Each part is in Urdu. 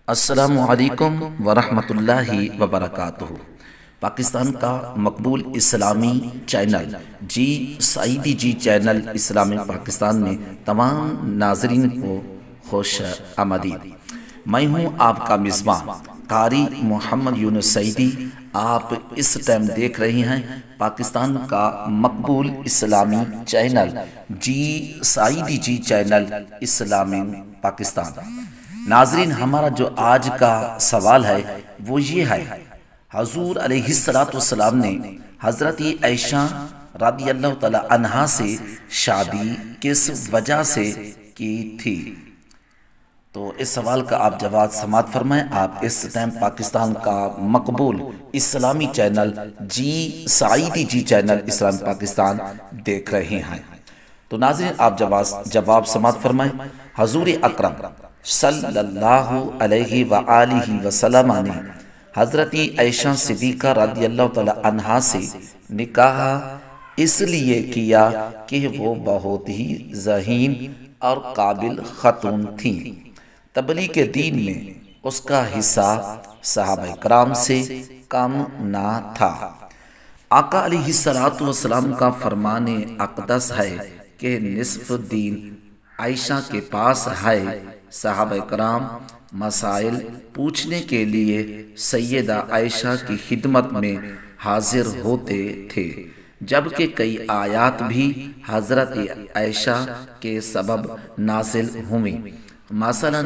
السلام علیکم ورحمۃ اللہ وبرکاتہ۔ پاکستان کا مقبول اسلامی چینل جی سعیدی جی چینل اسلامی پاکستان میں تمام ناظرین کو خوش آمدید۔ میں ہوں آپ کا میزبان قاری محمد یونس سعیدی۔ آپ اس ٹائم دیکھ رہے ہیں پاکستان کا مقبول اسلامی چینل جی سعیدی جی چینل اسلامی پاکستان۔ ناظرین، ہمارا جو آج کا سوال ہے وہ یہ ہے، حضور علیہ السلام نے حضرت عائشہ رضی اللہ تعالی عنہا سے شادی کس وجہ سے کی تھی؟ تو اس سوال کا آپ جواب سماعت فرمائیں۔ آپ اس ٹائم پاکستان کا مقبول اسلامی چینل جی سعیدی جی چینل اسلامی پاکستان دیکھ رہے ہیں۔ تو ناظرین، آپ جواب سماعت فرمائیں۔ حضور اکرم صلی اللہ علیہ وآلہ وسلم نے حضرت عائشہ صدیقہ رضی اللہ تعالی عنہا سے نکاح اس لیے کیا کہ وہ بہت ہی ذہین اور قابل خاتون تھیں۔ تبلیغ کے دین میں اس کا حصہ صحابہ کرام سے کم نہ تھا۔ آقا علیہ السلام کا فرمان اقدس ہے کہ نصف دین عائشہ کے پاس ہے۔ صحابہ کرام مسائل پوچھنے کے لیے سیدہ عائشہ کی خدمت میں حاضر ہوتے تھے، جبکہ کئی آیات بھی حضرت عائشہ کے سبب نازل ہوئیں، مثلا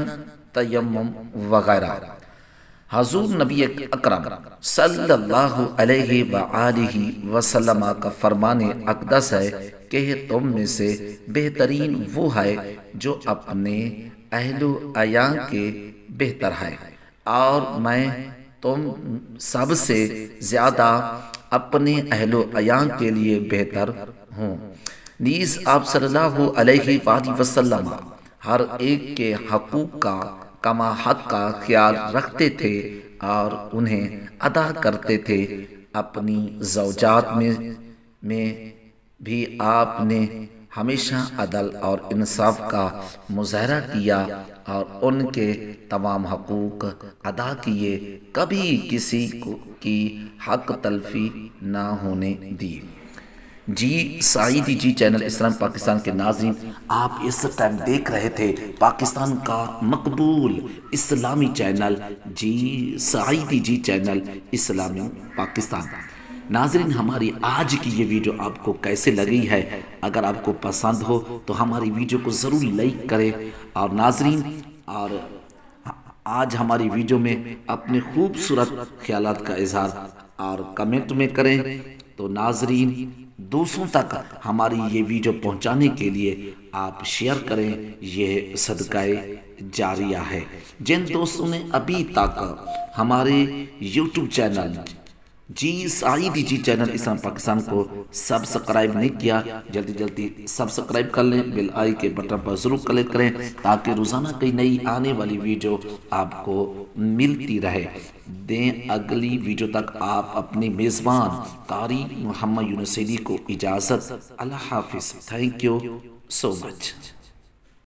تیمم وغیرہ۔ حضور نبی اکرم صلی اللہ علیہ وآلہ وسلم کا فرمان اقدس ہے کہ تم میں سے بہترین وہ ہے جو اپنے اہل و عیال کے بہتر ہے، اور میں تم سب سے زیادہ اپنے اہل و عیال کے لیے بہتر ہوں۔ نیز آپ صلی اللہ علیہ وآلہ وسلم ہر ایک کے حقوق کا کما حق کا خیال رکھتے تھے اور انہیں ادا کرتے تھے۔ اپنی زوجات میں بھی آپ نے ہمیشہ عدل اور انصاف کا مظاہرہ کیا اور ان کے تمام حقوق ادا کیے، کبھی کسی کی حق تلفی نہ ہونے دی۔ جی سعیدی جی چینل اسلام پاکستان کے ناظرین، آپ اس ٹائم دیکھ رہے تھے پاکستان کا مقبول اسلامی چینل جی سعیدی جی چینل اسلامی پاکستان۔ ناظرین، ہماری آج کی یہ ویڈیو آپ کو کیسے لگی ہے؟ اگر آپ کو پسند ہو تو ہماری ویڈیو کو ضرور لائک کریں، اور ناظرین اور آج ہماری ویڈیو میں اپنے خوبصورت خیالات کا اظہار اور کمنٹ میں کریں۔ تو ناظرین، دوسروں تک ہماری یہ ویڈیو پہنچانے کے لیے آپ شیئر کریں، یہ صدقہ جاریہ ہے۔ جن دوستوں نے ابھی تک ہمارے یوٹیوب چینل جی سعیدی جی چینل اسلام پاکستان کو سبسکرائب نہیں کیا، جلدی سبسکرائب کر لیں، بیل آئی کے بٹن پر ضرور کلک کریں تاکہ روزانہ کئی نئی آنے والی ویڈیو آپ کو ملتی رہے۔ دیں اگلی ویڈیو تک آپ اپنے میزبان قاری محمد یونس سعیدی کو اجازت۔ اللہ حافظ۔ Thank you so much.